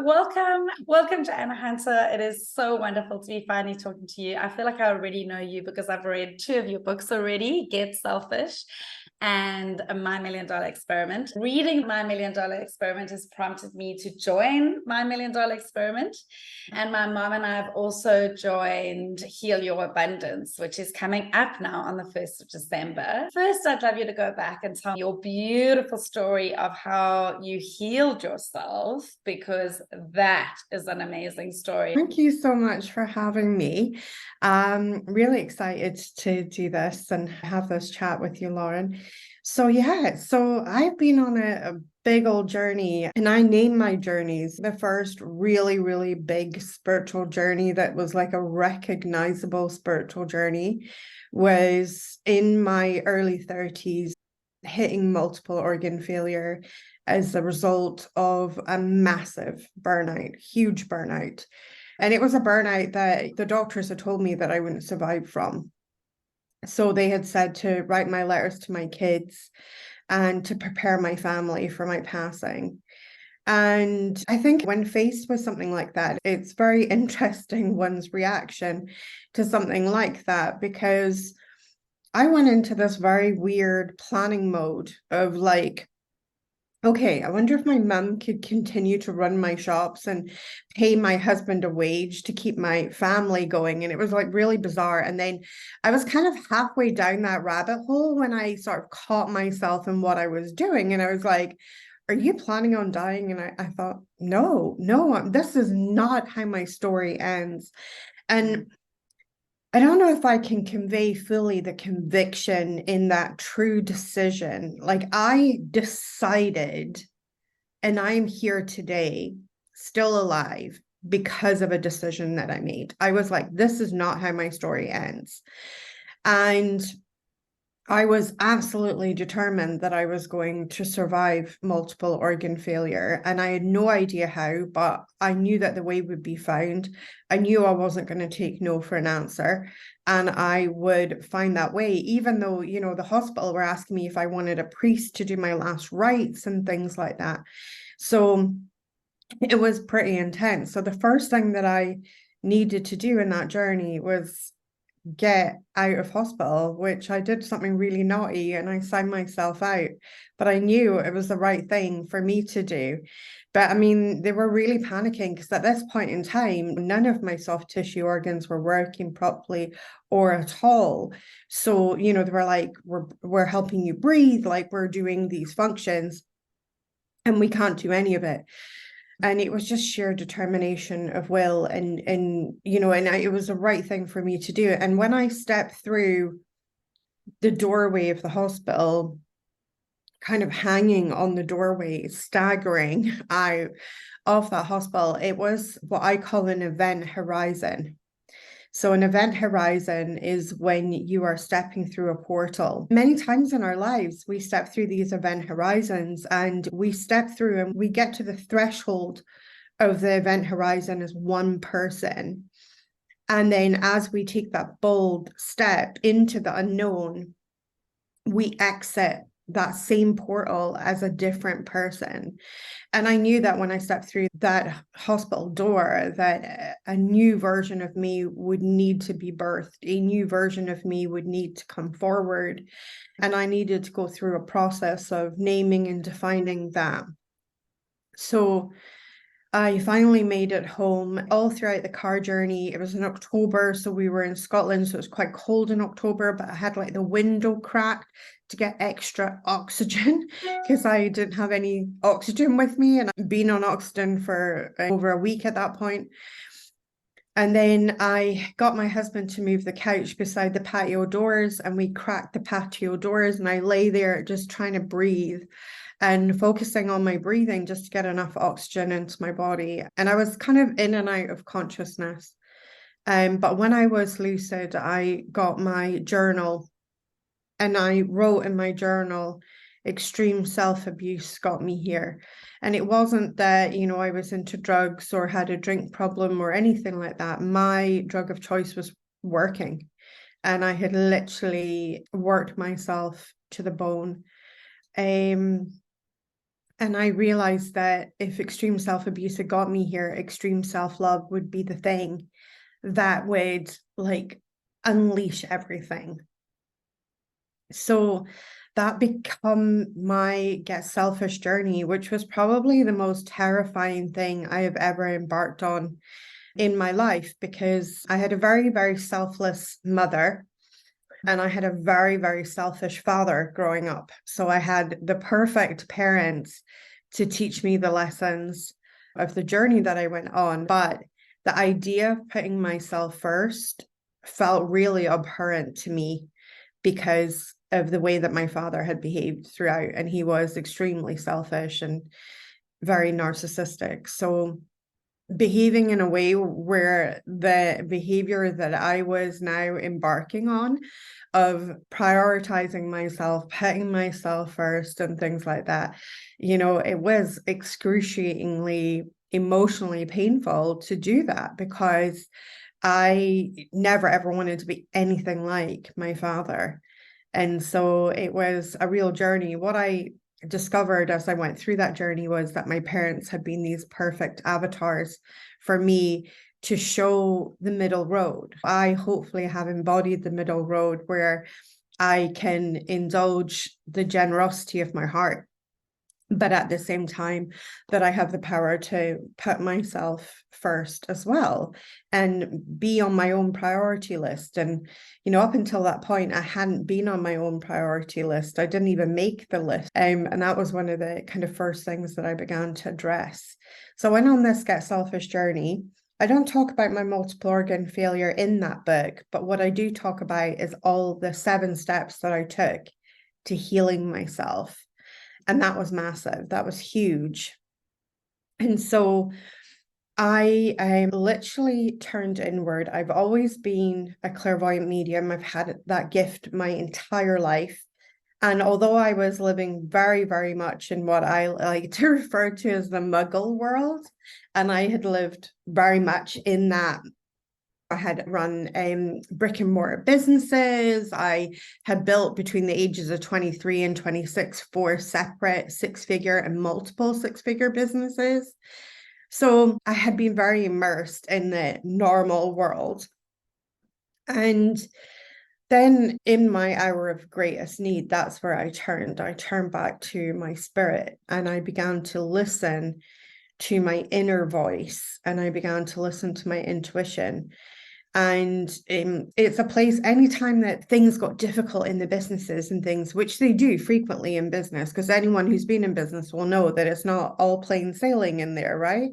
Welcome, Joanna Hunter. It is so wonderful to be finally talking to you. I feel like I already know you because I've read 2 of your books already, Get Selfish and My $1 Million Experiment. Reading My $1 Million Experiment has prompted me to join My $1 Million Experiment. And my mom and I have also joined Heal Your Abundance, which is coming up now on the 1st of December. First, I'd love you to go back and tell your beautiful story of how you healed yourself, because that is an amazing story. Thank you so much for having me. I'm really excited to do this and have this chat with you, Lauren. So I've been on a big old journey, and I name my journeys. The first really, really big spiritual journey that was like a recognizable spiritual journey was in my early 30s, hitting multiple organ failure as a result of a massive burnout, huge burnout. And it was a burnout that the doctors had told me that I wouldn't survive from. So they had said to write my letters to my kids and to prepare my family for my passing. And I think when faced with something like that, it's very interesting one's reaction to something like that, because I went into this very weird planning mode of like, okay, I wonder if my mum could continue to run my shops and pay my husband a wage to keep my family going. And it was like really bizarre. And then I was kind of halfway down that rabbit hole when I sort of caught myself in what I was doing. And I was like, are you planning on dying? And I thought, no, this is not how my story ends. And I don't know if I can convey fully the conviction in that true decision. Like, I decided, and I am here today, still alive, because of a decision that I made. I was like, this is not how my story ends. And I was absolutely determined that I was going to survive multiple organ failure. And I had no idea how, but I knew that the way would be found. I knew I wasn't going to take no for an answer. And I would find that way, even though, the hospital were asking me if I wanted a priest to do my last rites and things like that. So it was pretty intense. So the first thing that I needed to do in that journey was get out of hospital, which I did something really naughty and I signed myself out, but I knew it was the right thing for me to do. But I mean, they were really panicking because at this point in time, none of my soft tissue organs were working properly or at all. So, they were like, we're helping you breathe, like we're doing these functions, and we can't do any of it. And it was just sheer determination of will, and it was the right thing for me to do. And when I stepped through the doorway of the hospital, kind of hanging on the doorway, staggering out of that hospital, it was what I call an event horizon. So an event horizon is when you are stepping through a portal. Many times in our lives, we step through these event horizons, and we step through and we get to the threshold of the event horizon as one person. And then as we take that bold step into the unknown, we exit that same portal as a different person. And I knew that when I stepped through that hospital door, that a new version of me would need to be birthed. A new version of me would need to come forward. And I needed to go through a process of naming and defining that. So I finally made it home. All throughout the car journey, it was in October, so we were in Scotland, so it was quite cold in October, but I had like the window cracked to get extra oxygen because I didn't have any oxygen with me, and I'd been on oxygen for over a week at that point. And then I got my husband to move the couch beside the patio doors, and we cracked the patio doors, and I lay there just trying to breathe and focusing on my breathing just to get enough oxygen into my body. And I was kind of in and out of consciousness. But when I was lucid, I got my journal, and I wrote in my journal, extreme self-abuse got me here. And it wasn't that, I was into drugs or had a drink problem or anything like that. My drug of choice was working. And I had literally worked myself to the bone. And I realized that if extreme self-abuse had got me here, extreme self-love would be the thing that would like unleash everything. So that become my Get Selfish journey, which was probably the most terrifying thing I have ever embarked on in my life, because I had a very, very selfless mother and I had a very, very selfish father growing up. So I had the perfect parents to teach me the lessons of the journey that I went on. But the idea of putting myself first felt really abhorrent to me because of the way that my father had behaved throughout. And he was extremely selfish and very narcissistic. So behaving in a way where the behavior that I was now embarking on of prioritizing myself, putting myself first and things like that, it was excruciatingly emotionally painful to do that, because I never ever wanted to be anything like my father. And so it was a real journey. What I discovered as I went through that journey was that my parents had been these perfect avatars for me to show the middle road. I hopefully have embodied the middle road where I can indulge the generosity of my heart, but at the same time that I have the power to put myself first as well and be on my own priority list. And, up until that point, I hadn't been on my own priority list. I didn't even make the list. And that was one of the kind of first things that I began to address. So I went on this Get Selfish journey. I don't talk about my multiple organ failure in that book, but what I do talk about is all the 7 steps that I took to healing myself. And that was massive. That was huge. And so I literally turned inward. I've always been a clairvoyant medium. I've had that gift my entire life. And although I was living very, very much in what I like to refer to as the muggle world, and I had lived very much in that, I had run brick and mortar businesses. I had built between the ages of 23 and 26 4 separate 6-figure and multiple 6-figure businesses. So I had been very immersed in the normal world. And then in my hour of greatest need, that's where I turned. I turned back to my spirit and I began to listen to my inner voice and I began to listen to my intuition. And it's a place, anytime that things got difficult in the businesses and things, which they do frequently in business, because anyone who's been in business will know that it's not all plain sailing in there, right?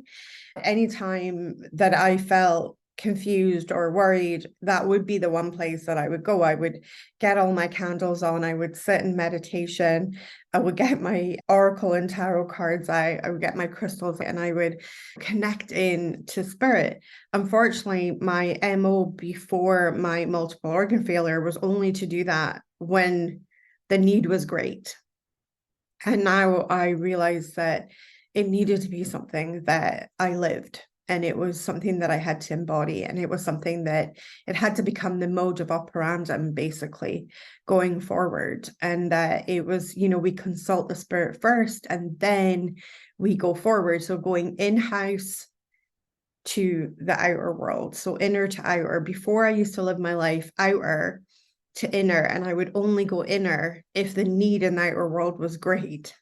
Anytime that I felt confused or worried, that would be the one place that I would go. I would get all my candles on, I would sit in meditation, I would get my oracle and tarot cards out, I would get my crystals, and I would connect in to spirit. Unfortunately, my MO before my multiple organ failure was only to do that when the need was great. And now I realize that it needed to be something that I lived. And it was something that I had to embody. And it was something that it had to become the mode of operandum, basically, going forward. And that it was, we consult the spirit first and then we go forward. So going in-house to the outer world. So inner to outer. Before I used to live my life outer to inner, and I would only go inner if the need in the outer world was great,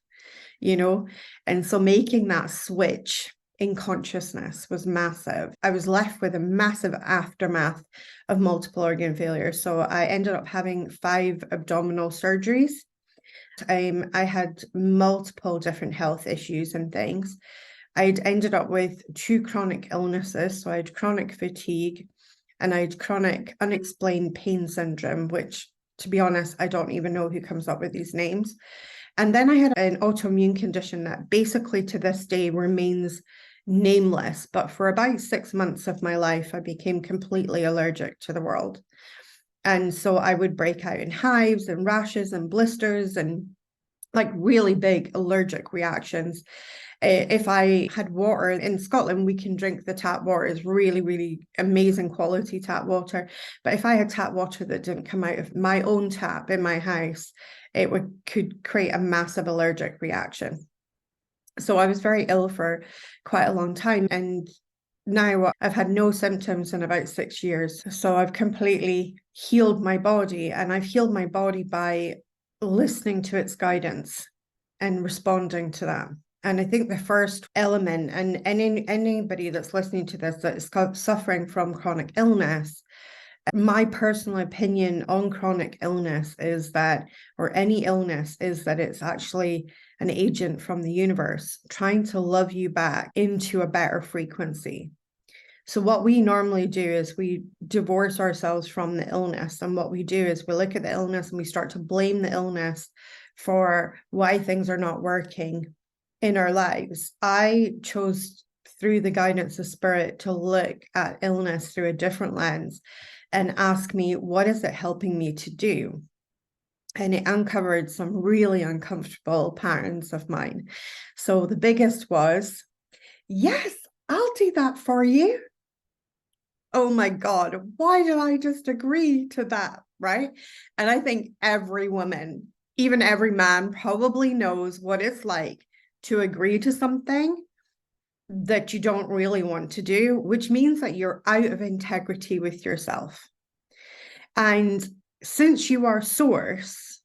And so making that switch in consciousness was massive. I was left with a massive aftermath of multiple organ failure. So I ended up having 5 abdominal surgeries. I had multiple different health issues and things. I'd ended up with 2 chronic illnesses. So I had chronic fatigue and I had chronic unexplained pain syndrome, which, to be honest, I don't even know who comes up with these names. And then I had an autoimmune condition that basically to this day remains nameless. But for about 6 months of my life, I became completely allergic to the world. And so I would break out in hives and rashes and blisters and like really big allergic reactions. If I had water in Scotland, we can drink the tap water. It's really, really amazing quality tap water. But if I had tap water that didn't come out of my own tap in my house, it could create a massive allergic reaction. So I was very ill for quite a long time. And now I've had no symptoms in about 6 years. So I've completely healed my body, and I've healed my body by listening to its guidance and responding to that. And I think the first element, and anybody that's listening to this that is suffering from chronic illness, my personal opinion on chronic illness is that, or any illness, is that it's actually an agent from the universe trying to love you back into a better frequency. So what we normally do is we divorce ourselves from the illness. And what we do is we look at the illness and we start to blame the illness for why things are not working in our lives. I chose, through the guidance of spirit, to look at illness through a different lens and ask me, what is it helping me to do? And it uncovered some really uncomfortable patterns of mine. So the biggest was, yes, I'll do that for you. Oh my God, why did I just agree to that? Right. And I think every woman, even every man, probably knows what it's like to agree to something that you don't really want to do, which means that you're out of integrity with yourself. And since you are source,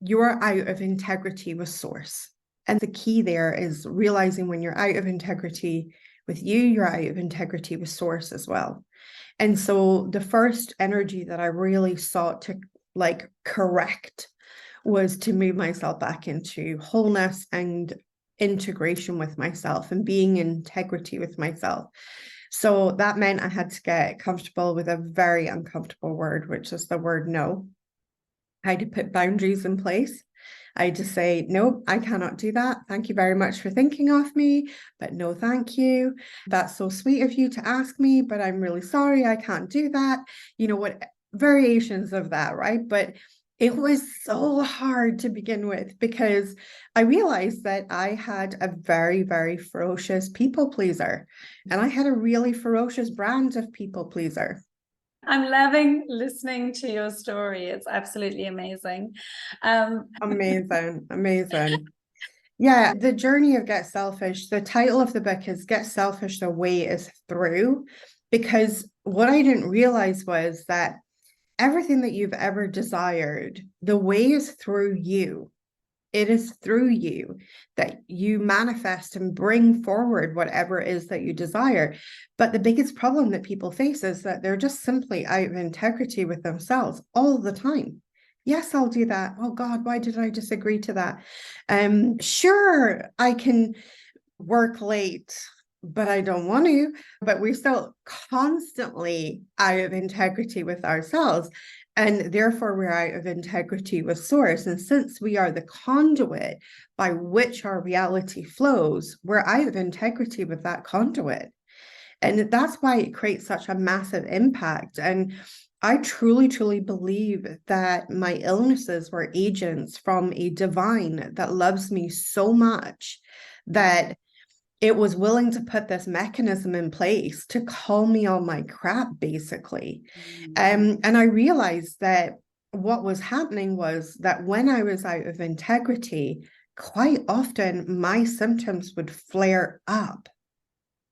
you are out of integrity with source. And the key there is realizing when you're out of integrity with you, you're out of integrity with source as well. And so the first energy that I really sought to correct was to move myself back into wholeness and integration with myself and being in integrity with myself. So that meant I had to get comfortable with a very uncomfortable word, which is the word no. I had to put boundaries in place. I had to say, no, I cannot do that. Thank you very much for thinking of me, but no, thank you. That's so sweet of you to ask me, but I'm really sorry, I can't do that. You know what, variations of that, right? But it was so hard to begin with because I realized that I had a very, very ferocious people pleaser, and I had a really ferocious brand of people pleaser. I'm loving listening to your story. It's absolutely amazing. Amazing. Yeah, the journey of Get Selfish, the title of the book is Get Selfish, the Way is Through, because what I didn't realize was that everything that you've ever desired, the way is through you. It is through you that you manifest and bring forward whatever it is that you desire. But the biggest problem that people face is that they're just simply out of integrity with themselves all the time. Yes, I'll do that. Oh God, why did I just agree to that? Sure, I can work late, but I don't want to. But we're still constantly out of integrity with ourselves. And therefore, we're out of integrity with source. And since we are the conduit by which our reality flows, we're out of integrity with that conduit. And that's why it creates such a massive impact. And I truly, truly believe that my illnesses were agents from a divine that loves me so much that it was willing to put this mechanism in place to call me on my crap, basically. And I realized that what was happening was that when I was out of integrity, quite often my symptoms would flare up.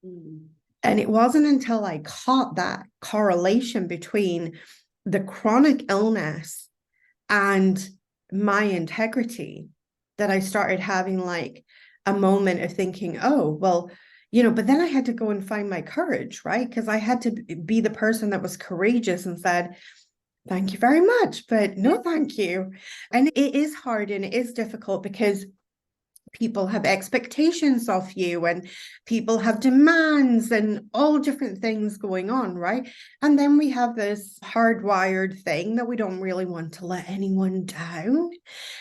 And it wasn't until I caught that correlation between the chronic illness and my integrity that I started having a moment of thinking, oh, well, but then I had to go and find my courage, right? Because I had to be the person that was courageous and said, thank you very much, but no, thank you. And it is hard and it is difficult because people have expectations of you and people have demands and all different things going on, right? And then we have this hardwired thing that we don't really want to let anyone down.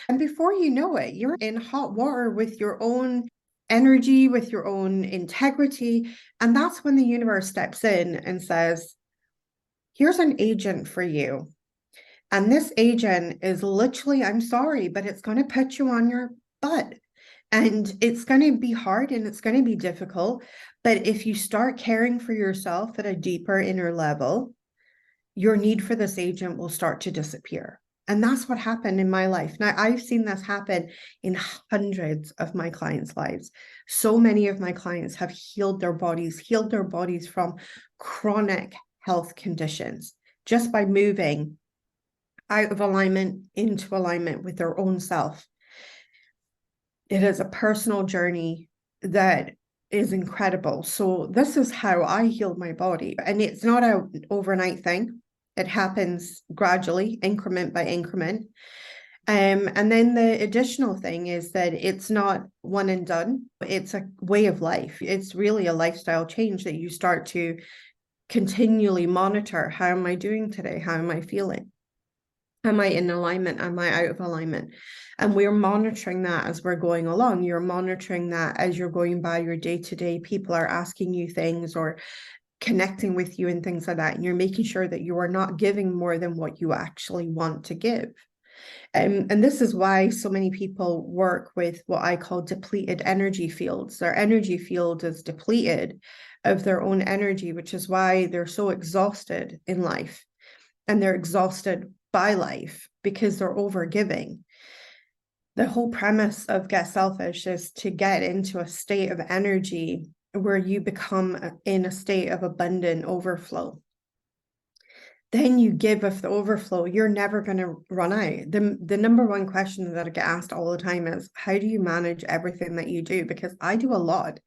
And before you know it, you're in hot water with your own energy, with your own integrity. And that's when the universe steps in and says, here's an agent for you. And this agent is literally, I'm sorry, but it's going to put you on your butt. And it's going to be hard and it's going to be difficult. But if you start caring for yourself at a deeper inner level, your need for this agent will start to disappear. And that's what happened in my life. Now, I've seen this happen in hundreds of my clients' lives. So many of my clients have healed their bodies from chronic health conditions just by moving out of alignment into alignment with their own self. It is a personal journey that is incredible. So this is how I healed my body. And it's not an overnight thing. It happens gradually, increment by increment. And then the additional thing is that it's not one and done. It's a way of life. It's really a lifestyle change that you start to continually monitor. How am I doing today? How am I feeling? Am I in alignment? Am I out of alignment? And we're monitoring that as we're going along. You're monitoring that as you're going by your day-to-day. People are asking you things or connecting with you and things like that. And you're making sure that you are not giving more than what you actually want to give. And this is why so many people work with what I call depleted energy fields. Their energy field is depleted of their own energy, which is why they're so exhausted in life. And they're exhausted by life because they're overgiving. The whole premise of Get Selfish is to get into a state of energy where you become in a state of abundant overflow. Then you give of the overflow. You're never going to run out. The number one question that I get asked all the time is, how do you manage everything that you do? Because I do a lot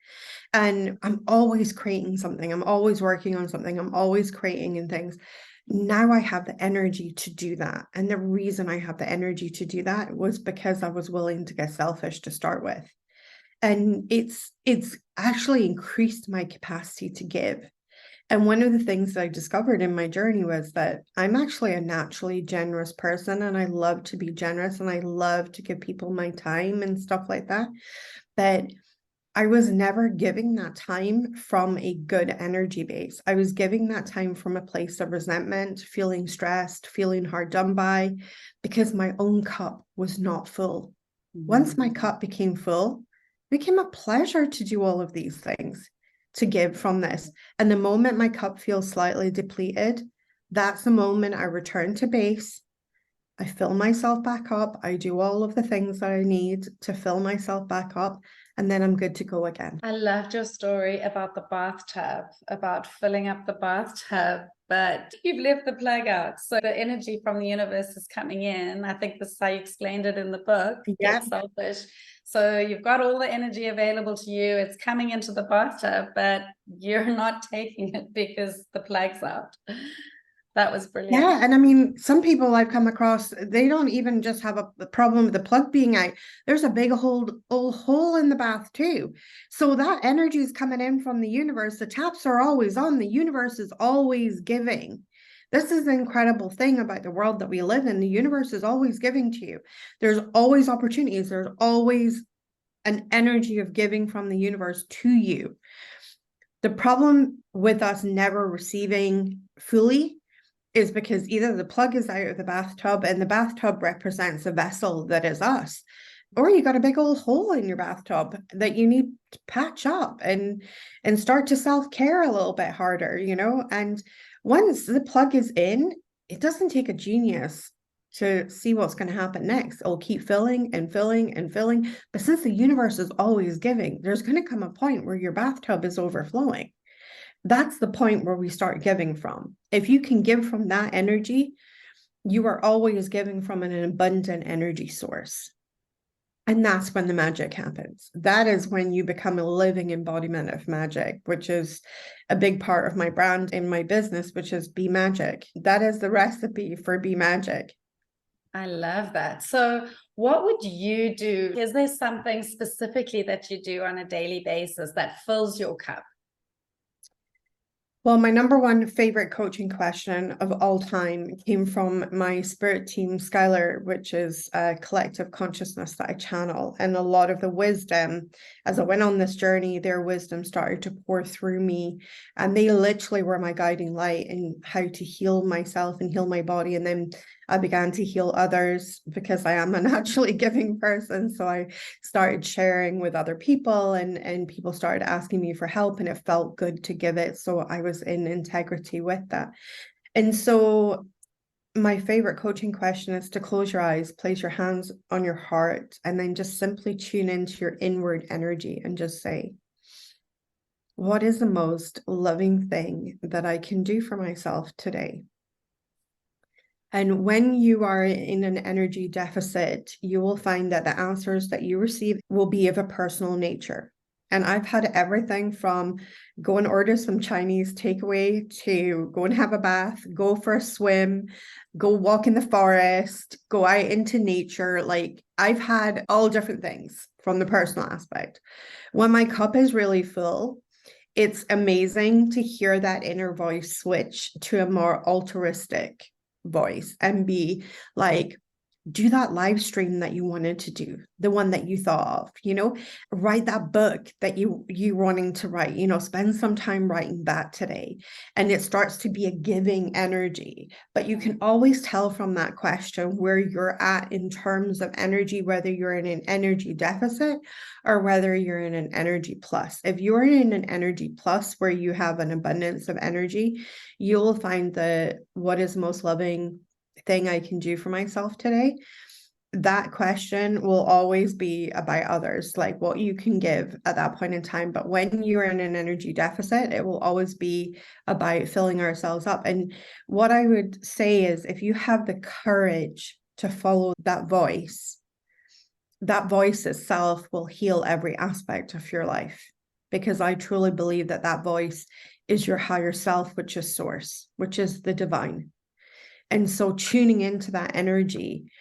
and I'm always creating something. I'm always working on something. I'm always creating and things. Now I have the energy to do that. And the reason I have the energy to do that was because I was willing to get selfish to start with. And it's actually increased my capacity to give. And one of the things that I discovered in my journey was that I'm actually a naturally generous person, and I love to be generous and I love to give people my time and stuff like that. But I was never giving that time from a good energy base. I was giving that time from a place of resentment, feeling stressed, feeling hard done by, because my own cup was not full. Once my cup became full, it became a pleasure to do all of these things, to give from this. And the moment my cup feels slightly depleted, that's the moment I return to base. I fill myself back up. I do all of the things that I need to fill myself back up. And then I'm good to go again. I loved your story about the bathtub, about filling up the bathtub, but you've left the plug out. So the energy from the universe is coming in. I think this is how you explained it in the book, Yeah. Get Selfish. So you've got all the energy available to you. It's coming into the bathtub, but you're not taking it because the plug's out. That was brilliant. Yeah. And I mean, some people I've come across, they don't even just have a problem with the plug being out. There's a big old hole in the bath too. So that energy is coming in from the universe. The taps are always on. The universe is always giving. This is the incredible thing about the world that we live in. The universe is always giving to you. There's always opportunities. There's always an energy of giving from the universe to you. The problem with us never receiving fully is because either the plug is out of the bathtub and the bathtub represents a vessel that is us, or you got a big old hole in your bathtub that you need to patch up and start to self-care a little bit harder, you know. And once the plug is in, it doesn't take a genius to see what's going to happen next. It'll keep filling and filling and filling. But since the universe is always giving, there's going to come a point where your bathtub is overflowing. That's the point where we start giving from. If you can give from that energy, you are always giving from an abundant energy source. And that's when the magic happens. That is when you become a living embodiment of magic, which is a big part of my brand in my business, which is Be Magic. That is the recipe for Be Magic. I love that. So what would you do? Is there something specifically that you do on a daily basis that fills your cup? Well, my number one favorite coaching question of all time came from my spirit team, Skylar, which is a collective consciousness that I channel. And a lot of the wisdom, as I went on this journey, their wisdom started to pour through me. And they literally were my guiding light in how to heal myself and heal my body. And then I began to heal others because I am a naturally giving person. So I started sharing with other people and people started asking me for help, and it felt good to give it. So I was in integrity with that. And so my favorite coaching question is to close your eyes, place your hands on your heart, and then just simply tune into your inward energy and just say, what is the most loving thing that I can do for myself today? And when you are in an energy deficit, you will find that the answers that you receive will be of a personal nature. And I've had everything from go and order some Chinese takeaway to go and have a bath, go for a swim, go walk in the forest, go out into nature. Like, I've had all different things from the personal aspect. When my cup is really full, it's amazing to hear that inner voice switch to a more altruistic voice and be like, do that live stream that you wanted to do, the one that you thought of, write that book that you wanting to write, spend some time writing that today. And it starts to be a giving energy. But you can always tell from that question where you're at in terms of energy, whether you're in an energy deficit or whether you're in an energy plus. If you're in an energy plus where you have an abundance of energy, you'll find that what is most loving thing I can do for myself today, that question will always be about others, like what you can give at that point in time. But when you're in an energy deficit, it will always be about filling ourselves up. And what I would say is, if you have the courage to follow that voice itself will heal every aspect of your life. Because I truly believe that that voice is your higher self, which is source, which is the divine. And so tuning into that energy,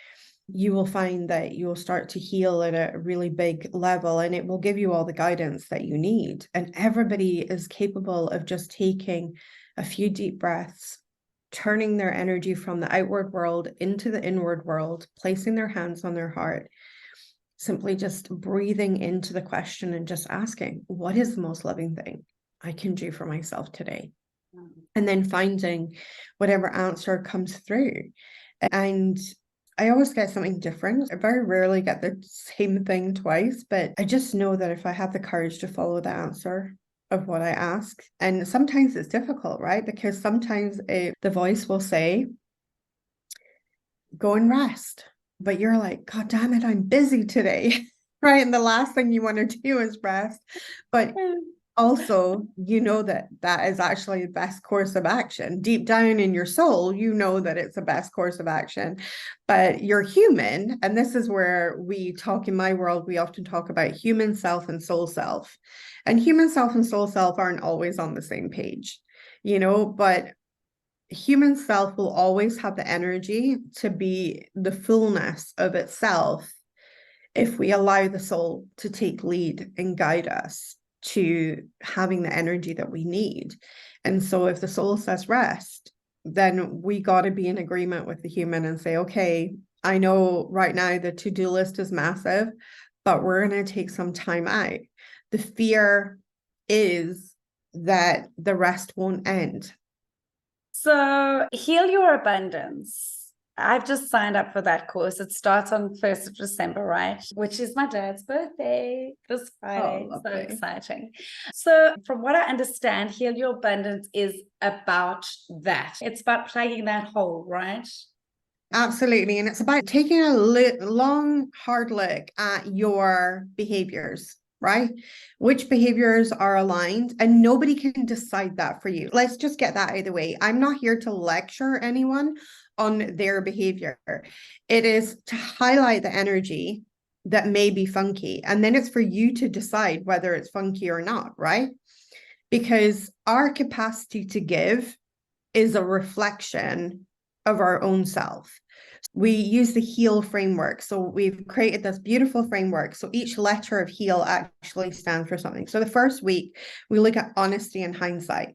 you will find that you will start to heal at a really big level, and it will give you all the guidance that you need. And everybody is capable of just taking a few deep breaths, turning their energy from the outward world into the inward world, placing their hands on their heart, simply just breathing into the question and just asking, what is the most loving thing I can do for myself today? And then finding whatever answer comes through. And I always get something different. I very rarely get the same thing twice, but I just know that if I have the courage to follow the answer of what I ask, and sometimes it's difficult, right? Because sometimes the voice will say, go and rest. But you're like, God damn it, I'm busy today, right? And the last thing you want to do is rest. But also, that is actually the best course of action. Deep down in your soul, that it's the best course of action. But you're human. And this is where we talk in my world, we often talk about human self and soul self. And human self and soul self aren't always on the same page, but human self will always have the energy to be the fullness of itself if we allow the soul to take lead and guide us to having the energy that we need. And so if the soul says rest, then we got to be in agreement with the human and say, okay, I know right now the to-do list is massive, but we're going to take some time out. The fear is that the rest won't end. So Heal Your Abundance. I've just signed up for that course. It starts on 1st of December, right? Which is my dad's birthday this Friday. Oh, so exciting. So from what I understand, Heal Your Abundance is about that. It's about plugging that hole, right? Absolutely. And it's about taking a long, hard look at your behaviors, right? Which behaviors are aligned, and nobody can decide that for you. Let's just get that out of the way. I'm not here to lecture anyone on their behavior. It is to highlight the energy that may be funky. And then it's for you to decide whether it's funky or not, right? Because our capacity to give is a reflection of our own self. We use the HEAL framework. So we've created this beautiful framework. So each letter of HEAL actually stands for something. So the first week, we look at honesty and hindsight.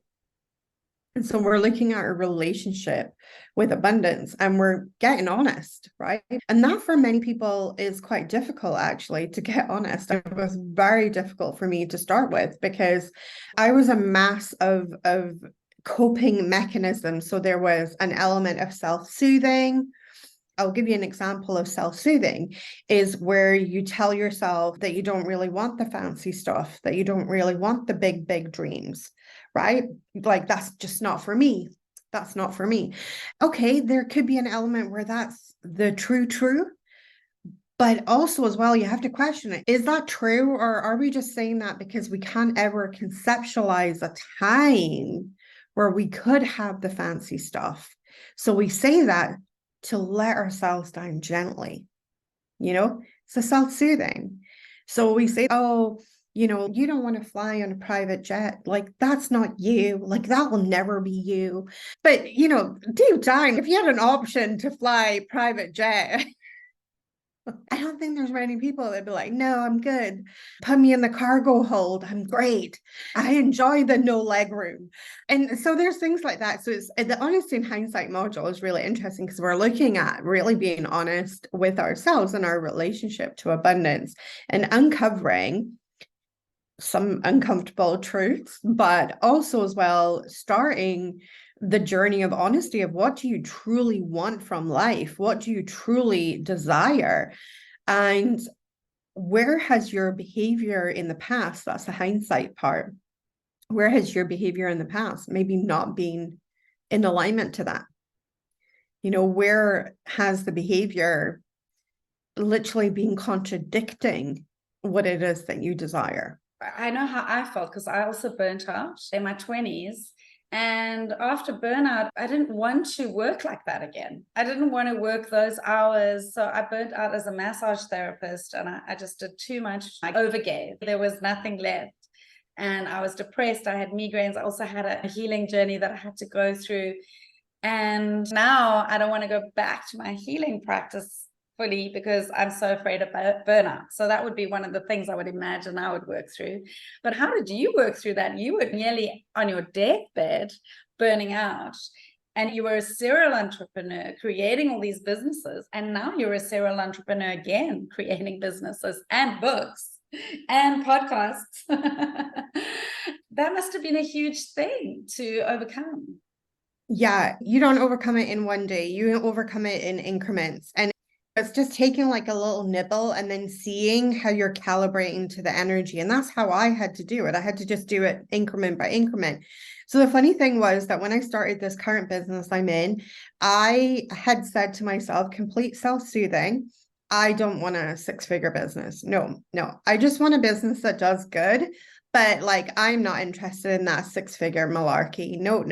And so we're looking at a relationship with abundance, and we're getting honest, right? And that for many people is quite difficult, actually, to get honest. It was very difficult for me to start with because I was a mass of coping mechanisms. So there was an element of self-soothing. I'll give you an example of self-soothing is where you tell yourself that you don't really want the fancy stuff, that you don't really want the big, big dreams, right? Like, that's just not for me. That's not for me. Okay, there could be an element where that's the true, but also as well, you have to question it. Is that true? Or are we just saying that because we can't ever conceptualize a time where we could have the fancy stuff? So we say that to let ourselves down gently, it's a self-soothing. So we say, oh, you don't want to fly on a private jet. Like, that's not you. Like, that will never be you. But, deep down, if you had an option to fly private jet, I don't think there's many people that'd be like, no, I'm good. Put me in the cargo hold. I'm great. I enjoy the no leg room. And so there's things like that. So it's the honesty and hindsight module is really interesting because we're looking at really being honest with ourselves and our relationship to abundance and uncovering some uncomfortable truths, but also as well starting the journey of honesty of what do you truly want from life? What do you truly desire? And where has your behavior in the past, that's the hindsight part, where has your behavior in the past maybe not been in alignment to that? Where has the behavior literally been contradicting what it is that you desire? I know how I felt because I also burnt out in my 20s. And after burnout, I didn't want to work like that again. I didn't want to work those hours. So I burnt out as a massage therapist and I just did too much. I overgave. There was nothing left. And I was depressed. I had migraines. I also had a healing journey that I had to go through. And now I don't want to go back to my healing practice fully because I'm so afraid of burnout. So that would be one of the things I would imagine I would work through. But how did you work through that? You were nearly on your deathbed, burning out, and you were a serial entrepreneur creating all these businesses. And now you're a serial entrepreneur again, creating businesses and books and podcasts. That must have been a huge thing to overcome. Yeah, you don't overcome it in one day. You overcome it in increments. And it's just taking like a little nibble and then seeing how you're calibrating to the energy. And that's how I had to do it. I had to just do it increment by increment. So the funny thing was that when I started this current business I'm in, I had said to myself, complete self-soothing, I don't want a six-figure business. No. I just want a business that does good. But like, I'm not interested in that six-figure malarkey. No.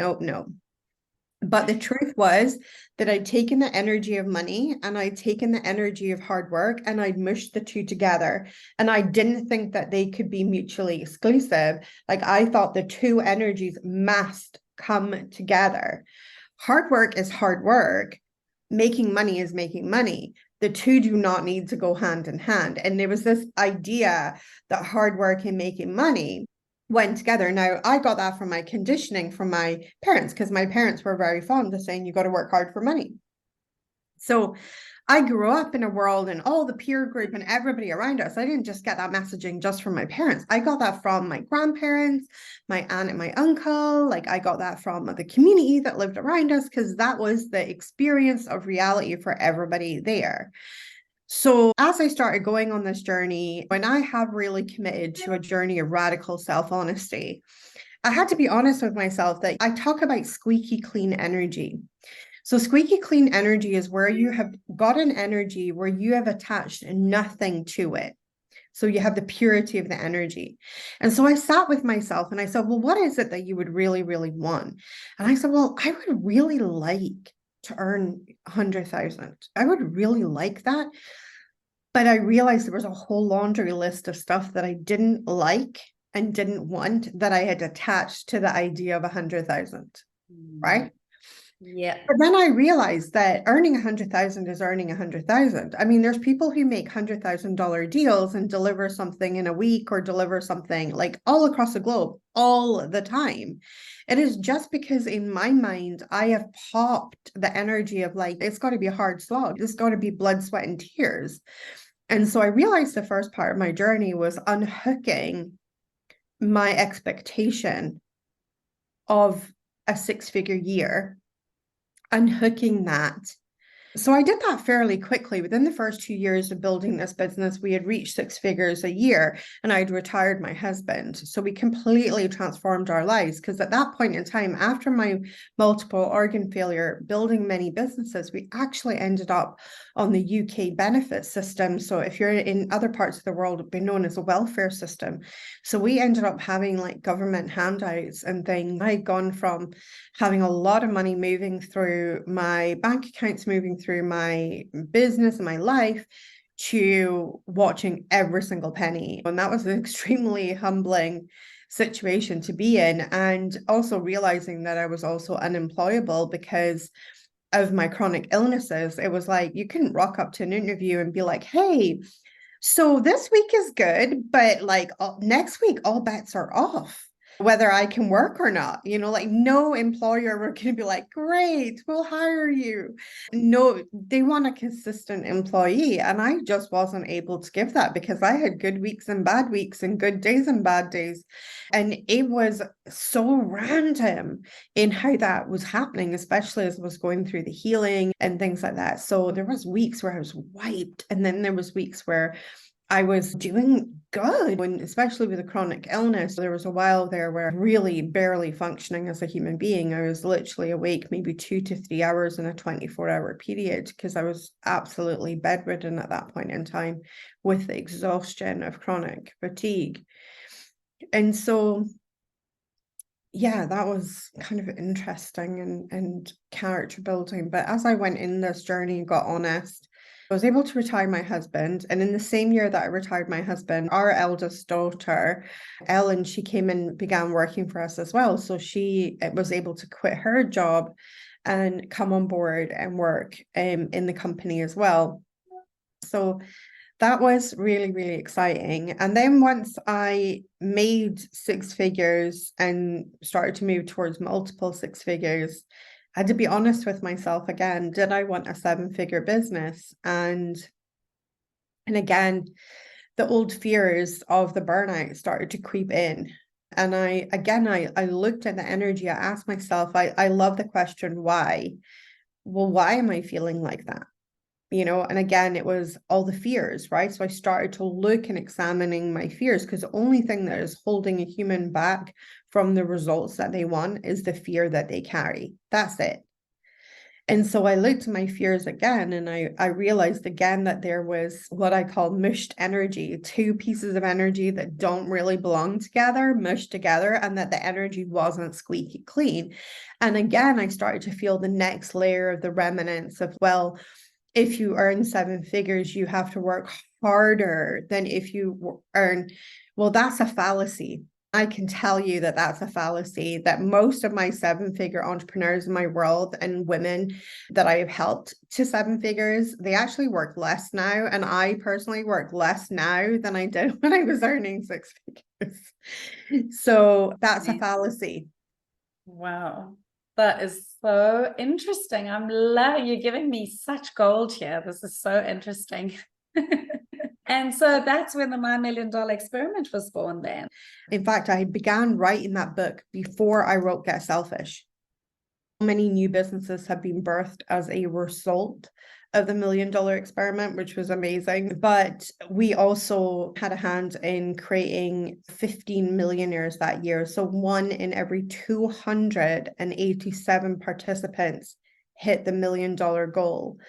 But the truth was that I'd taken the energy of money and I'd taken the energy of hard work and I'd mushed the two together. And I didn't think that they could be mutually exclusive. Like, I thought the two energies must come together. Hard work is hard work. Making money is making money. The two do not need to go hand in hand. And there was this idea that hard work and making money went together. Now, I got that from my conditioning from my parents, because my parents were very fond of saying you got to work hard for money. So I grew up in a world and all the peer group and everybody around us. I didn't just get that messaging just from my parents. I got that from my grandparents, my aunt and my uncle. Like, I got that from the community that lived around us, because that was the experience of reality for everybody there. So as I started going on this journey, when I have really committed to a journey of radical self-honesty, I had to be honest with myself that I talk about squeaky clean energy. So squeaky clean energy is where you have got an energy where you have attached nothing to it. So you have the purity of the energy. And so I sat with myself and I said, well, what is it that you would really, really want? And I said, well, I would really like to earn 100,000. I would really like that. But I realized there was a whole laundry list of stuff that I didn't like and didn't want that I had attached to the idea of 100,000, right? Yeah. But then I realized that earning 100,000 is earning 100,000. I mean, there's people who make $100,000 deals and deliver something in a week or deliver something like all across the globe all the time. It is just because in my mind, I have popped the energy of like, it's got to be a hard slog. It's got to be blood, sweat, and tears. And so I realized the first part of my journey was unhooking my expectation of a six-figure year, unhooking that, So I did that fairly quickly. Within the first 2 years of building this business, we had reached 6 figures a year and I'd retired my husband. So we completely transformed our lives because at that point in time, after my multiple organ failure, building many businesses, we actually ended up on the UK benefit system. So if you're in other parts of the world, it'd be known as a welfare system. So we ended up having like government handouts and things. I'd gone from having a lot of money moving through my bank accounts, moving through my business and my life, to watching every single penny. And that was an extremely humbling situation to be in. And also realizing that I was also unemployable because of my chronic illnesses. It was like you couldn't rock up to an interview and be like, hey, so this week is good, but like next week, all bets are off, whether I can work or not. Like no employer were going to be like, great, we'll hire you. No, they want a consistent employee. And I just wasn't able to give that because I had good weeks and bad weeks and good days and bad days. And it was so random in how that was happening, especially as I was going through the healing and things like that. So there was weeks where I was wiped. And then there was weeks where I was doing good, when, especially with a chronic illness. There was a while there where really barely functioning as a human being. I was literally awake maybe 2 to 3 hours in a 24-hour period because I was absolutely bedridden at that point in time with the exhaustion of chronic fatigue. And so, yeah, that was kind of interesting and character building. But as I went in this journey and got honest, I was able to retire my husband. And in the same year that I retired my husband, our eldest daughter, Ellen, she came and began working for us as well. So she was able to quit her job and come on board and work in the company as well. So that was really, really exciting. And then once I made 6 figures and started to move towards multiple 6 figures, I had to be honest with myself again. Did I want a 7-figure business? And again, the old fears of the burnout started to creep in. And I looked at the energy. I asked myself, I love the question, why? Well, why am I feeling like that? And again, it was all the fears, right? So I started to look and examining my fears, because the only thing that is holding a human back from the results that they want is the fear that they carry. That's it. And so I looked at my fears again, and I realized again that there was what I call mushed energy, two pieces of energy that don't really belong together, mushed together, and that the energy wasn't squeaky clean. And again, I started to feel the next layer of the remnants of, well, if you earn 7 figures, you have to work harder than if you earn. Well, that's a fallacy. I can tell you that that's a fallacy, that most of my 7-figure entrepreneurs in my world and women that I have helped to 7 figures, they actually work less now. And I personally work less now than I did when I was earning 6 figures. So that's a fallacy. Wow. That is so interesting. I'm loving you're giving me such gold here. This is so interesting. And so that's when the $1 Million Experiment was born then. In fact, I began writing that book before I wrote Get Selfish. Many new businesses have been birthed as a result of the $1 Million Experiment, which was amazing. But we also had a hand in creating 15 millionaires that year. So 1 in every 287 participants hit the $1 million goal.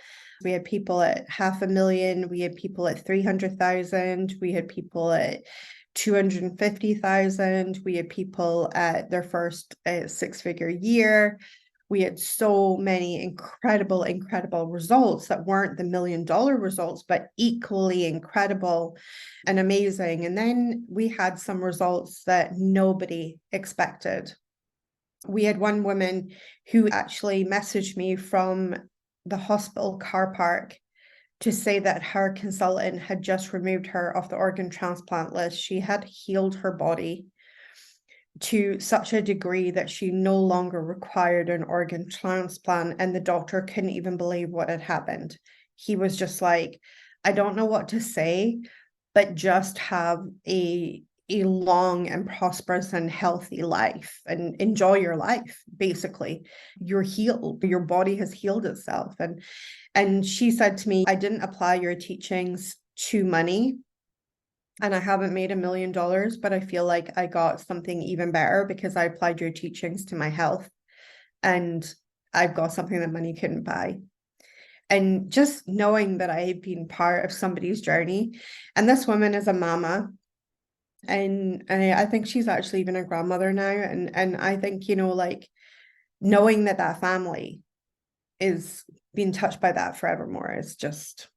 We had people at $500,000, we had people at 300,000, we had people at 250,000, we had people at their first 6-figure year. We had so many incredible results that weren't the $1 million results, but equally incredible and amazing. And then we had some results that nobody expected. We had one woman who actually messaged me from the hospital car park to say that her consultant had just removed her off the organ transplant list. She had healed her body to such a degree that she no longer required an organ transplant, and the doctor couldn't even believe what had happened. He was just like, I don't know what to say, but just have a a long and prosperous and healthy life and enjoy your life. Basically, you're healed, your body has healed itself. And she said to me, I didn't apply your teachings to money, and I haven't made $1 million, but I feel like I got something even better because I applied your teachings to my health, and I've got something that money couldn't buy. And just knowing that I've been part of somebody's journey, and this woman is a mama, and I think she's actually even a grandmother now. And I think, like, knowing that family is being touched by that forevermore is just,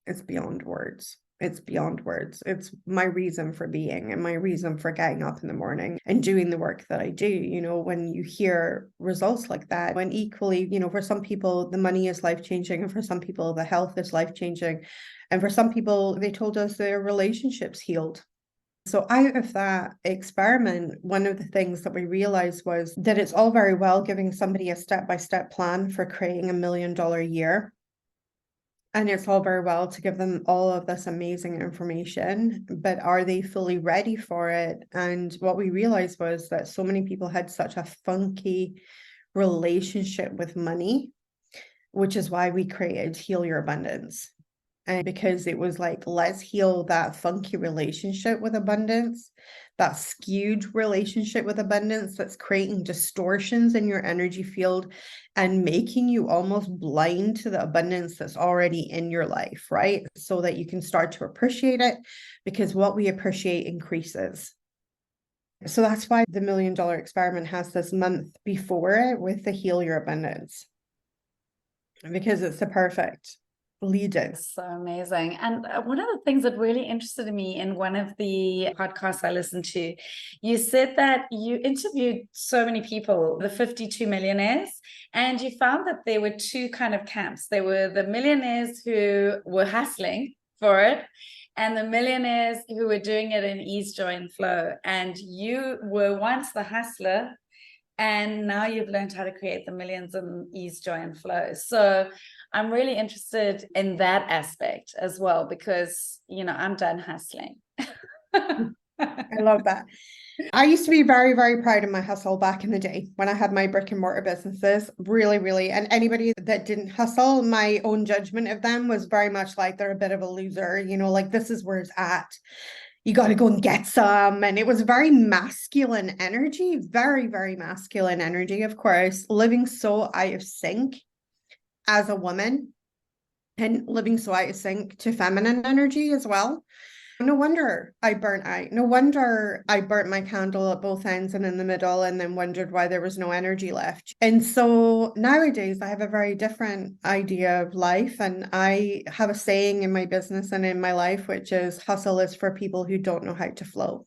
it's beyond words. It's beyond words. It's my reason for being and my reason for getting up in the morning and doing the work that I do. When you hear results like that, when equally, for some people, the money is life-changing, and for some people, the health is life-changing. And for some people, they told us their relationships healed. So out of that experiment, one of the things that we realized was that it's all very well giving somebody a step-by-step plan for creating $1 million a year. And it's all very well to give them all of this amazing information, but are they fully ready for it? And what we realized was that so many people had such a funky relationship with money, which is why we created Heal Your Abundance. And because it was like, let's heal that funky relationship with abundance, that skewed relationship with abundance that's creating distortions in your energy field and making you almost blind to the abundance that's already in your life, right? So that you can start to appreciate it, because what we appreciate increases. So that's why the $1 million experiment has this month before it with the Heal Your Abundance, because it's the perfect lead in. So amazing. And one of the things that really interested me in one of the podcasts I listened to, you said that you interviewed so many people, the 52 millionaires, and you found that there were two kind of camps. There were the millionaires who were hustling for it, and the millionaires who were doing it in ease, joy, and flow. And you were once the hustler, and now you've learned how to create the millions in ease, joy, and flow. So I'm really interested in that aspect as well, because, I'm done hustling. I love that. I used to be very, very proud of my hustle back in the day when I had my brick and mortar businesses. Really, really. And anybody that didn't hustle, my own judgment of them was very much like they're a bit of a loser, like this is where it's at. You got to go and get some. And it was very masculine energy, very, very masculine energy, of course, living so out of sync as a woman and living so out of sync to feminine energy as well. No wonder I burnt out. No wonder I burnt my candle at both ends and in the middle, and then wondered why there was no energy left. And so nowadays I have a very different idea of life. And I have a saying in my business and in my life, which is hustle is for people who don't know how to flow.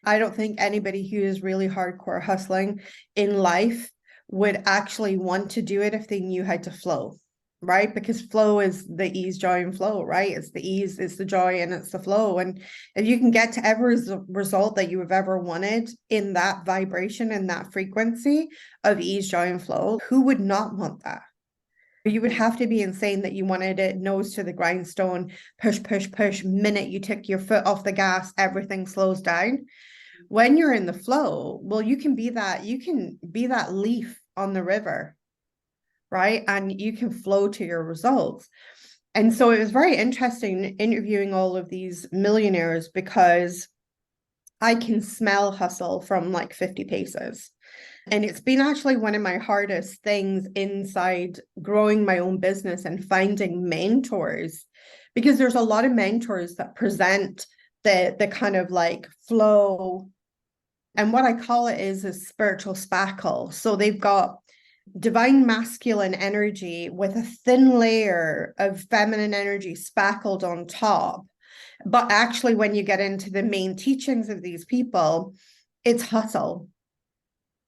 I don't think anybody who is really hardcore hustling in life would actually want to do it if they knew how to flow. Right? Because flow is the ease, joy, and flow, right? It's the ease, it's the joy, and it's the flow. And if you can get to every result that you have ever wanted in that vibration and that frequency of ease, joy, and flow, who would not want that? You would have to be insane that you wanted it nose to the grindstone, push, push, push. Minute you take your foot off the gas, everything slows down. When you're in the flow, well, you can be that leaf on the river, right? And you can flow to your results. And so it was very interesting interviewing all of these millionaires, because I can smell hustle from like 50 paces. And it's been actually one of my hardest things inside growing my own business and finding mentors, because there's a lot of mentors that present the kind of like flow. And what I call it is a spiritual spackle. So they've got divine masculine energy with a thin layer of feminine energy spackled on top. But actually, when you get into the main teachings of these people, it's hustle.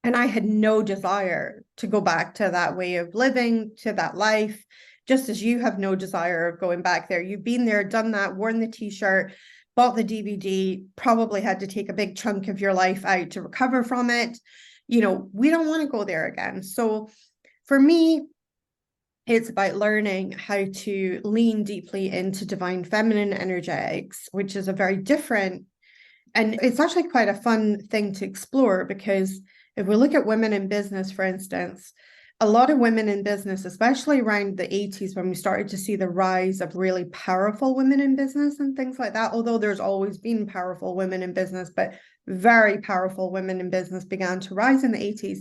And I had no desire to go back to that way of living, to that life, just as you have no desire of going back there. You've been there, done that, worn the t-shirt, bought the DVD, probably had to take a big chunk of your life out to recover from it. We don't want to go there again. So for me, it's about learning how to lean deeply into divine feminine energetics, which is a very different And it's actually quite a fun thing to explore, because if we look at women in business, for instance, a lot of women in business, especially around the 80s, when we started to see the rise of really powerful women in business and things like that, although there's always been powerful women in business, but very powerful women in business began to rise in the 80s.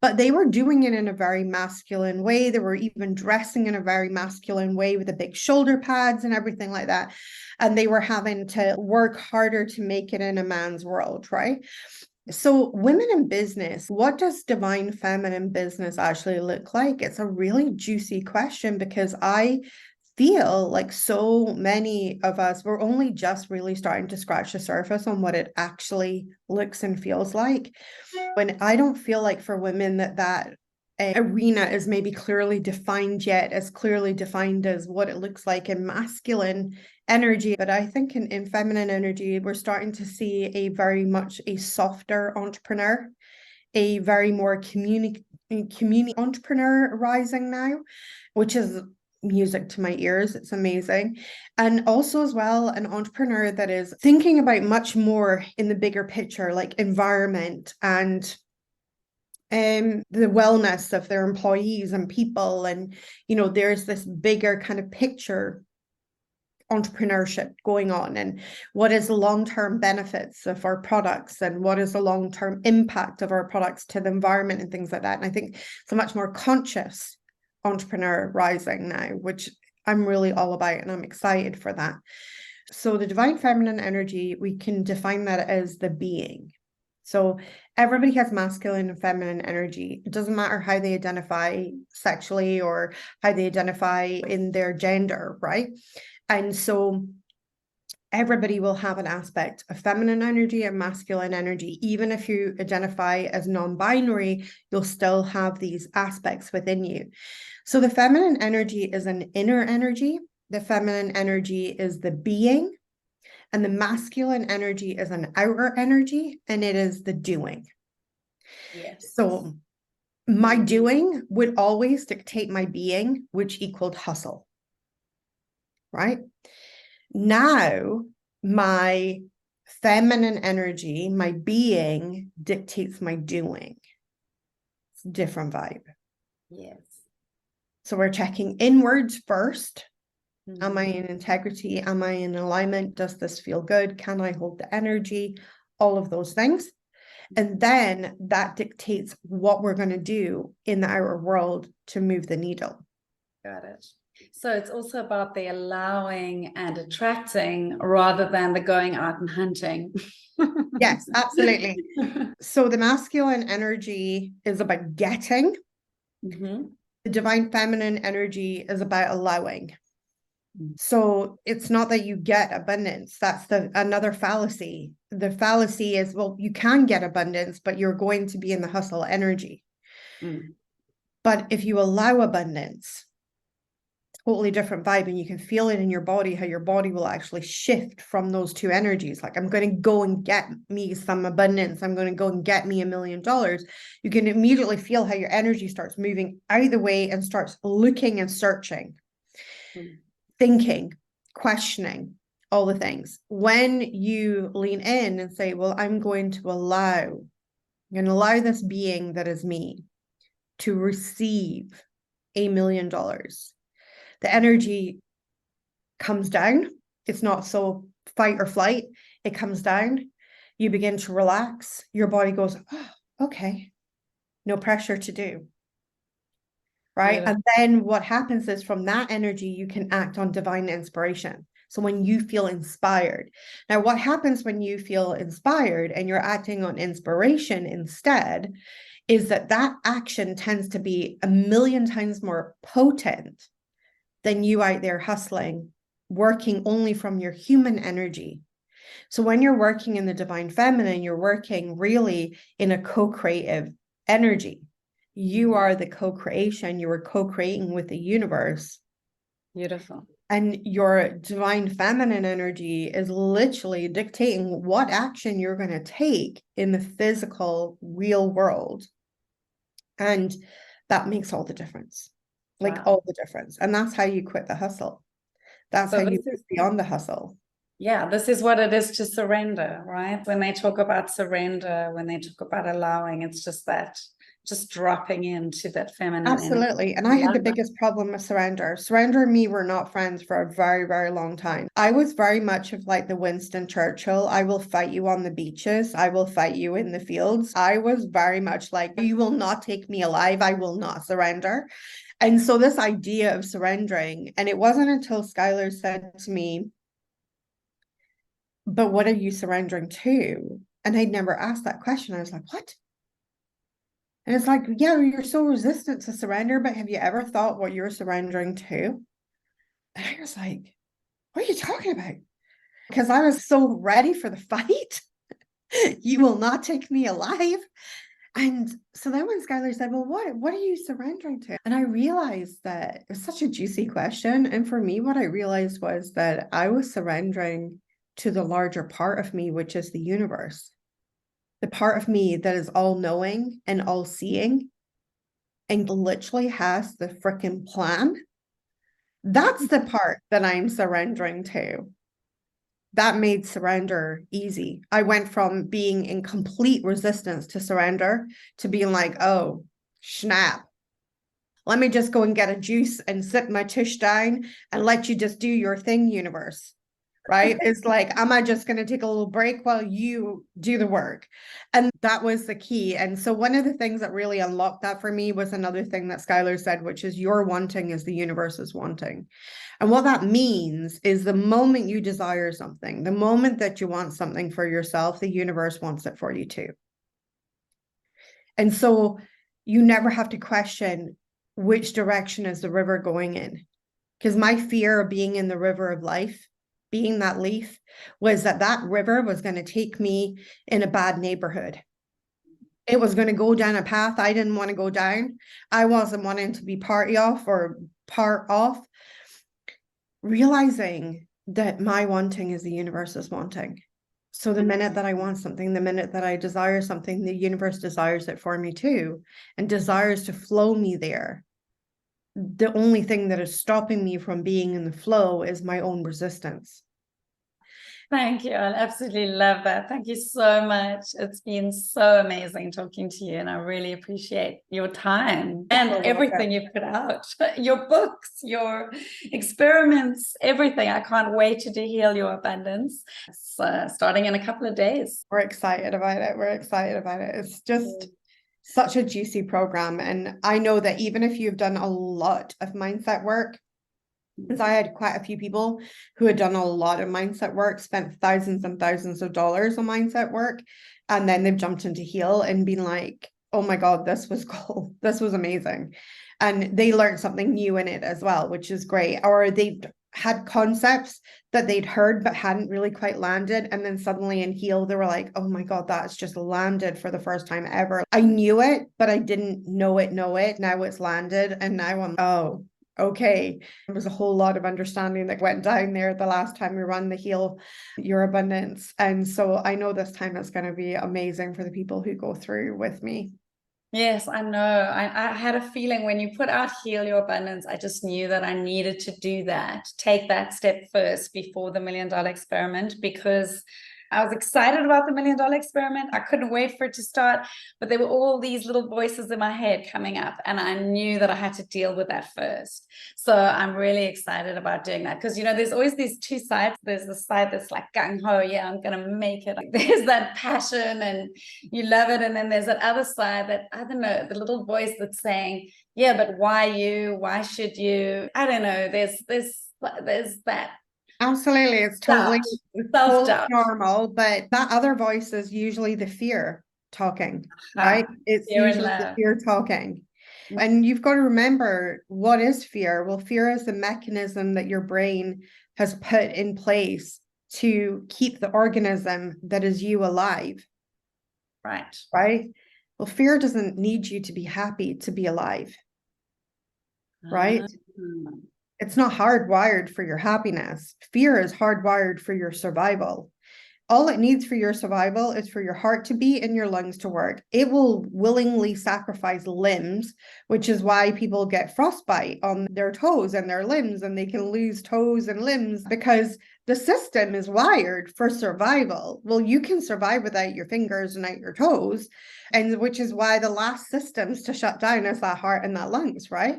But they were doing it in a very masculine way. They were even dressing in a very masculine way with the big shoulder pads and everything like that. And they were having to work harder to make it in a man's world, right? So women in business, what does divine feminine business actually look like? It's a really juicy question, because I feel like so many of us, we're only just really starting to scratch the surface on what it actually looks and feels like. When I don't feel like for women that arena is maybe clearly defined yet, as clearly defined as what it looks like in masculine energy. But I think in feminine energy, we're starting to see a very much a softer entrepreneur, a very more community entrepreneur rising now, which is music to my ears. It's amazing. And also as well, an entrepreneur that is thinking about much more in the bigger picture, like environment and the wellness of their employees and people. And, you know, there's this bigger kind of picture entrepreneurship going on, and what is the long-term benefits of our products, and what is the long-term impact of our products to the environment and things like that. And I think it's a much more conscious entrepreneur rising now, which I'm really all about, and I'm excited for that. So the divine feminine energy, we can define that as the being. So everybody has masculine and feminine energy. It doesn't matter how they identify sexually or how they identify in their gender, right? And so everybody will have an aspect of feminine energy and masculine energy. Even if you identify as non-binary, you'll still have these aspects within you. So the feminine energy is an inner energy. The feminine energy is the being. And the masculine energy is an outer energy, and it is the doing. Yes. So my doing would always dictate my being, which equaled hustle. Right? Now, my feminine energy, my being, dictates my doing. It's a different vibe. Yes. So we're checking inwards first. Mm-hmm. Am I in integrity? Am I in alignment? Does this feel good? Can I hold the energy? All of those things. And then that dictates what we're going to do in the outer world to move the needle. Got it. So it's also about the allowing and attracting rather than the going out and hunting. Yes, absolutely. So the masculine energy is about getting. Mm-hmm. The divine feminine energy is about allowing. So it's not that you get abundance. That's another fallacy. The fallacy is, well, you can get abundance, but you're going to be in the hustle energy. But if you allow abundance, totally different vibe, and you can feel it in your body, how your body will actually shift from those two energies. Like, I'm going to go and get me some abundance. I'm going to go and get me $1 million. You can immediately feel how your energy starts moving out of the way and starts looking and searching, thinking, questioning, all the things. When you lean in and say, well, I'm going to allow this being that is me to receive $1 million. The energy comes down. It's not so fight or flight. It comes down. You begin to relax. Your body goes, oh, okay, no pressure to do. Right. Yeah. And then what happens is, from that energy, you can act on divine inspiration. So when you feel inspired. Now, what happens when you feel inspired and you're acting on inspiration instead is that action tends to be 1,000,000 times more potent than you out there hustling, working only from your human energy. So when you're working in the divine feminine, you're working really in a co-creative energy. You are the co-creation. You are co-creating with the universe. Beautiful. And your divine feminine energy is literally dictating what action you're going to take in the physical, real world. And that makes all the difference. Like, wow. All the difference. And that's how you quit the hustle. That's how you move beyond the hustle. Yeah, this is what it is to surrender, right? When they talk about surrender, when they talk about allowing, it's just that, just dropping into that feminine energy. Absolutely. And I had the biggest problem with surrender. Surrender and me were not friends for a very, very long time. I was very much of like the Winston Churchill, I will fight you on the beaches. I will fight you in the fields. I was very much like, you will not take me alive. I will not surrender. And so this idea of surrendering, and it wasn't until Skylar said to me, but what are you surrendering to? And I'd never asked that question. I was like, what? And it's like, yeah, you're so resistant to surrender, but have you ever thought what you're surrendering to? And I was like, what are you talking about? Because I was so ready for the fight. You will not take me alive. And so then when Skylar said, well, what are you surrendering to? And I realized that it was such a juicy question. And for me, what I realized was that I was surrendering to the larger part of me, which is the universe. The part of me that is all knowing and all seeing and literally has the freaking plan. That's the part that I'm surrendering to. That made surrender easy. I went from being in complete resistance to surrender to being like, oh, snap. Let me just go and get a juice and sit my tush down and let you just do your thing, universe. Right? It's like, am I just going to take a little break while you do the work? And that was the key. And so one of the things that really unlocked that for me was another thing that Skylar said, which is your wanting is the universe's wanting. And what that means is the moment you desire something, the moment that you want something for yourself, the universe wants it for you too. And so you never have to question which direction is the river going in. Because my fear of being in the river of life, being that leaf, was that that river was going to take me in a bad neighborhood. It was going to go down a path I didn't want to go down. I wasn't wanting to be part off, realizing that my wanting is the universe's wanting. So the minute that I want something, the minute that I desire something, the universe desires it for me too, and desires to flow me there. The only thing that is stopping me from being in the flow is my own resistance. Thank you. I absolutely love that. Thank you so much. It's been so amazing talking to you, and I really appreciate your time and everything you've put out, your books, your experiments, everything. I can't wait to do Heal Your Abundance. It's starting in a couple of days. We're excited about it. We're excited about it. It's just such a juicy program. And I know that even if you've done a lot of mindset work, because I had quite a few people who had done a lot of mindset work, spent thousands and thousands of dollars on mindset work, and then they've jumped into Heal and been like, oh my God, this was cool. This was amazing. And they learned something new in it as well, which is great. Or they've had concepts that they'd heard but hadn't really quite landed. And then suddenly in Heal, they were like, oh my God, that's just landed for the first time ever. I knew it, but I didn't know it. Now it's landed. And now I'm, oh, okay. There was a whole lot of understanding that went down there the last time we run the Heal Your Abundance. And so I know this time it's going to be amazing for the people who go through with me. Yes, I know. I had a feeling when you put out Heal Your Abundance, I just knew that I needed to do that, take that step first before the $1 Million Experiment, because I was excited about the $1 Million Experiment. I couldn't wait for it to start, but there were all these little voices in my head coming up, and I knew that I had to deal with that first. So I'm really excited about doing that, because, you know, there's always these two sides. There's the side that's like gung-ho, yeah, I'm going to make it. Like, there's that passion and you love it. And then there's that other side that, I don't know, the little voice that's saying, yeah, but why you? Why should you? I don't know. There's that. Absolutely. It's totally normal, but that other voice is usually the fear talking, right? It's usually the fear talking. And you've got to remember, what is fear? Well, fear is the mechanism that your brain has put in place to keep the organism that is you alive. Right. Right? Well, fear doesn't need you to be happy to be alive. Right? It's not hardwired for your happiness. Fear is hardwired for your survival. All it needs for your survival is for your heart to beat and your lungs to work. It will willingly sacrifice limbs, which is why people get frostbite on their toes and their limbs, and they can lose toes and limbs, because The system is wired for survival. Well, you can survive without your fingers and out your toes, and which is why the last systems to shut down is that heart and that lungs, right?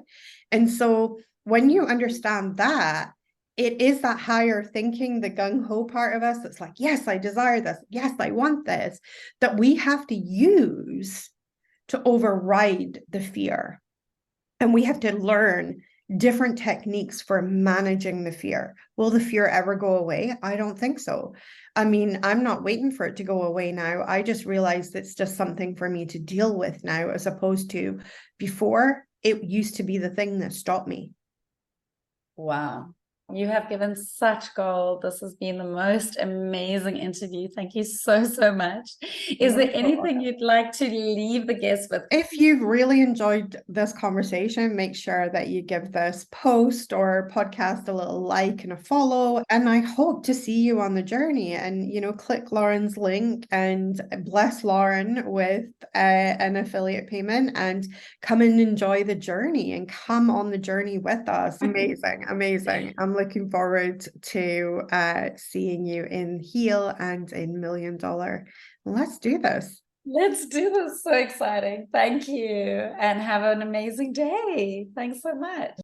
And so when you understand that, it is that higher thinking, the gung-ho part of us that's like, yes, I desire this. Yes, I want this, that we have to use to override the fear. And we have to learn different techniques for managing the fear. Will the fear ever go away? I don't think so. I mean, I'm not waiting for it to go away now. I just realized it's just something for me to deal with now, as opposed to before it used to be the thing that stopped me. Wow. You have given such gold. This has been the most amazing interview. Thank you so, so much. Is there anything you'd like to leave the guests with? If you've really enjoyed this conversation, make sure that you give this post or podcast a little like and a follow. And I hope to see you on the journey. And, you know, click Lauren's link and bless Lauren with an affiliate payment and come and enjoy the journey and come on the journey with us. Amazing, amazing. I'm looking forward to seeing you in Heal and in $1 Million. Let's do this. Let's do this. So exciting. Thank you. And have an amazing day. Thanks so much.